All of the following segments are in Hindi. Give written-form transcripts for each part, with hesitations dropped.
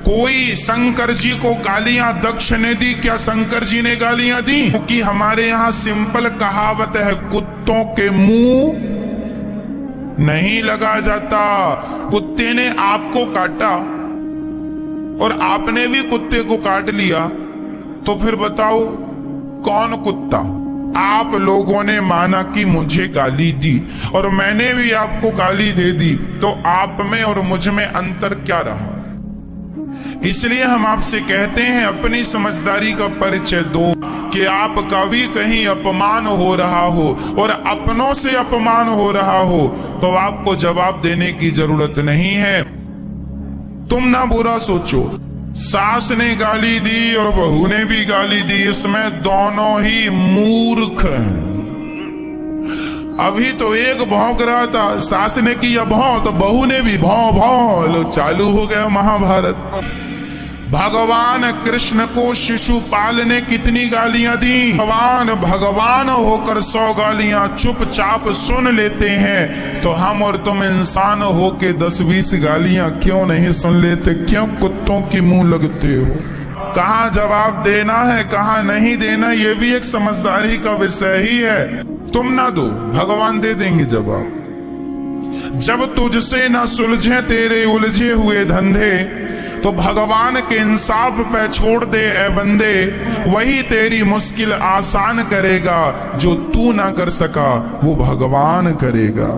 कोई शंकर जी को गालियां दक्ष ने दी? क्या शंकर जी ने गालियां दी? क्योंकि हमारे यहाँ सिंपल कहावत है, कुत्तों के मुंह नहीं लगा जाता। कुत्ते ने आपको काटा और आपने भी कुत्ते को काट लिया, तो फिर बताओ कौन कुत्ता? आप लोगों ने माना कि मुझे गाली दी और मैंने भी आपको गाली दे दी, तो आप में और मुझ में अंतर क्या रहा? इसलिए हम आपसे कहते हैं, अपनी समझदारी का परिचय दो कि आपका भी कहीं अपमान हो रहा हो और अपनों से अपमान हो रहा हो तो आपको जवाब देने की जरूरत नहीं है। तुम ना बुरा सोचो, सास ने गाली दी और बहू ने भी गाली दी, इसमें दोनों ही मूर्ख हैं। अभी तो एक भौंक रहा था, सास ने किया भौं तो बहू ने भी भौं भौं, लो चालू हो गया महाभारत। भगवान कृष्ण को शिशुपाल ने कितनी गालियां दी? भगवान होकर 100 गालियां चुपचाप सुन लेते हैं, तो हम और तुम इंसान हो के 10-20 गालियां क्यों नहीं सुन लेते? क्यों कुत्तों की मुंह लगते हो? कहाँ जवाब देना है, कहाँ नहीं देना, ये भी एक समझदारी का विषय ही है। तुम ना दो, भगवान दे देंगे जवाब। जब तुझसे ना सुलझे तेरे उलझे हुए धंधे, तो भगवान के इंसाफ पे छोड़ दे ए बंदे, वही तेरी मुश्किल आसान करेगा। जो तू ना कर सका वो भगवान करेगा।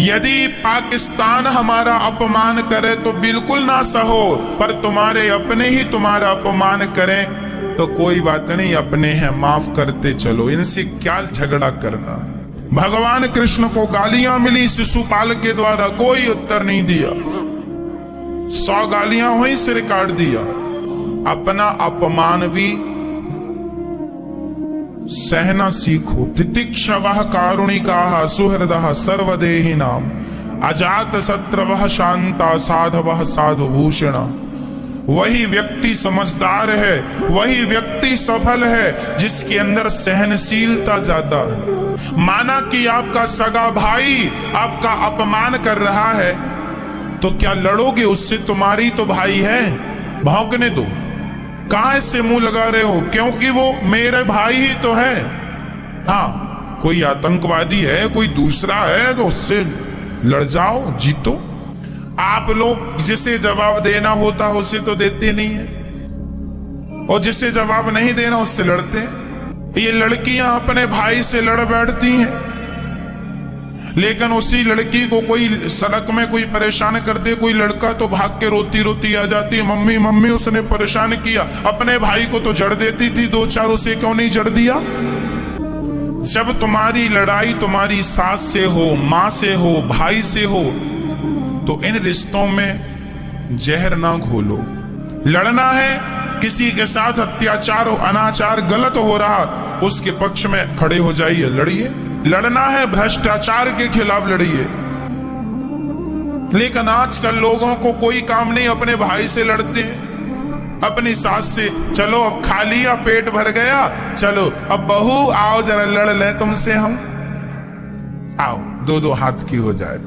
यदि पाकिस्तान हमारा अपमान करे तो बिल्कुल ना सहो, पर तुम्हारे अपने ही तुम्हारा अपमान करें तो कोई बात नहीं, अपने हैं, माफ करते चलो, इनसे क्या झगड़ा करना। भगवान कृष्ण को गालियां मिली शिशुपाल के द्वारा, कोई उत्तर नहीं दिया। 100 गालियां हुई, सिर काट दिया। अपना अपमान भी सहना सीखो। तितिक्षवः कारुणिकाः सुहृदः सर्वदेहिनां अजात शत्रवः शांता साधवः साधुभूषणा। वही व्यक्ति समझदार है, वही व्यक्ति सफल है जिसके अंदर सहनशीलता ज्यादा है। माना कि आपका सगा भाई आपका अपमान कर रहा है, तो क्या लड़ोगे उससे? तुम्हारी तो भाई है, भौंकने दो। कहां इससे मुंह लगा रहे हो? क्योंकि वो मेरे भाई ही तो है। हाँ, कोई आतंकवादी है, कोई दूसरा है, तो उससे लड़ जाओ, जीतो। आप लोग जिसे जवाब देना होता है उसे तो देते नहीं है, और जिसे जवाब नहीं देना उससे लड़ते हैं। ये लड़कियां अपने भाई से लड़ बैठती हैं, लेकिन उसी लड़की को कोई सड़क में कोई परेशान कर दे, कोई लड़का, तो भाग के रोती रोती आ जाती है, मम्मी मम्मी उसने परेशान किया। अपने भाई को तो जड़ देती थी 2-4, उसे क्यों नहीं जड़ दिया? जब तुम्हारी लड़ाई तुम्हारी सास से हो, माँ से हो, भाई से हो, तो इन रिश्तों में जहर ना घोलो। लड़ना है, किसी के साथ अत्याचार हो, अनाचार गलत हो रहा, उसके पक्ष में खड़े हो जाइए, लड़िए। लड़ना है, भ्रष्टाचार के खिलाफ लड़िए। लेकिन आजकल लोगों को कोई काम नहीं, अपने भाई से लड़ते हैं, अपनी सास से। चलो अब खा लिया, पेट भर गया, चलो अब बहू आओ जरा लड़ ले तुमसे हम, आओ 2-2 हाथ की हो जाए।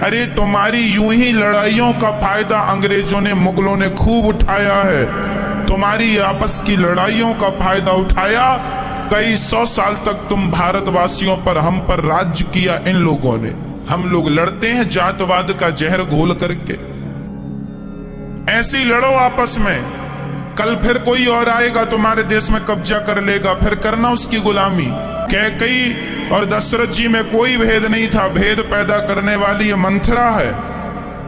अरे तुम्हारी यूं ही लड़ाइयों का फायदा अंग्रेजों ने, मुगलों ने खूब उठाया है। तुम्हारी आपस की लड़ाइयों का फायदा उठाया, कई 100 साल तक तुम भारतवासियों पर, हम पर राज्य किया इन लोगों ने। हम लोग लड़ते हैं जातवाद का जहर घोल करके। ऐसे लड़ो आपस में, कल फिर कोई और आएगा तुम्हारे देश में कब्जा कर लेगा, फिर करना उसकी गुलामी। कैकेयी और दशरथ जी में कोई भेद नहीं था, भेद पैदा करने वाली ये मंथरा है।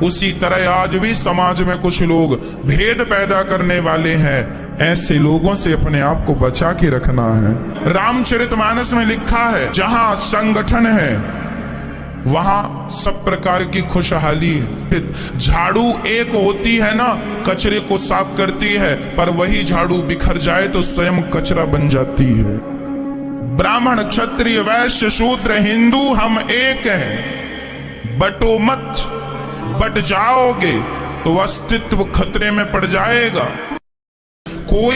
उसी तरह आज भी समाज में कुछ लोग भेद पैदा करने वाले हैं। ऐसे लोगों से अपने आप को बचा के रखना है। रामचरितमानस में लिखा है, जहां संगठन है वहां सब प्रकार की खुशहाली है। झाड़ू एक होती है ना, कचरे को साफ करती है, पर वही झाड़ू बिखर जाए तो स्वयं कचरा बन जाती है। ब्राह्मण क्षत्रिय वैश्य शूद्र हिंदू हम एक हैं। बटो मत, बट जाओगे तो अस्तित्व खतरे में पड़ जाएगा।